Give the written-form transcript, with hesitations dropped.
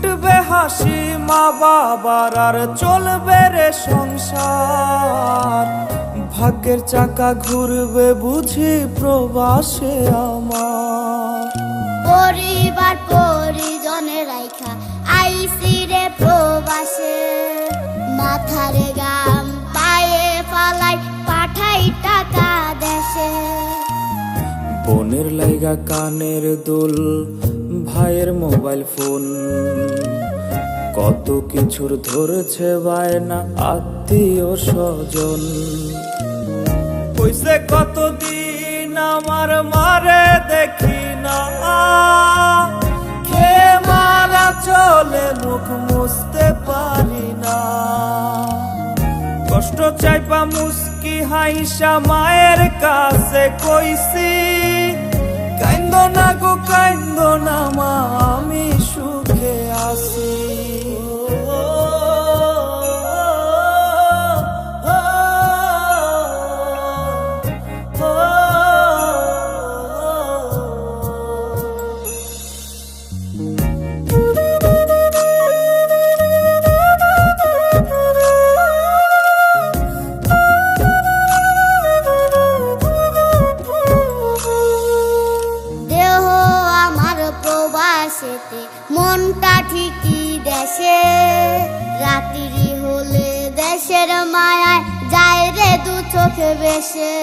ফুটবে হাসি মা বাবার আর চলবে রে সংসার। ভাগ্যের চাকা ঘুরবে বুঝি প্রবাসে আমার। পরিবার পরিজনের রাইখা আইসি রে প্রবাসে, মাথারে গাম পায়ে ফালাই পাঠাই টাকা দেশে। বোনের লাইগা কানের দুল, ভাইয়ের মোবাইল ফোন, কত কিছুর ধরেছে বায়না আত্মীয় স্বজন। কইছে কতদিন আমার মারে দেখি না, খেয়ে মারা চলে মুখ মুছতে পারি না। কষ্ট চাইপা মুস্কি হাইসা মায়ের কাছে কইছি, কাইন্দো না গো কাইন্দো না মা, আমি সুখে আছি। মনটা ঠিকই দেশে, রাত্রি হলে দেশের মায়ায় যায় রে দু চোখে বেশে।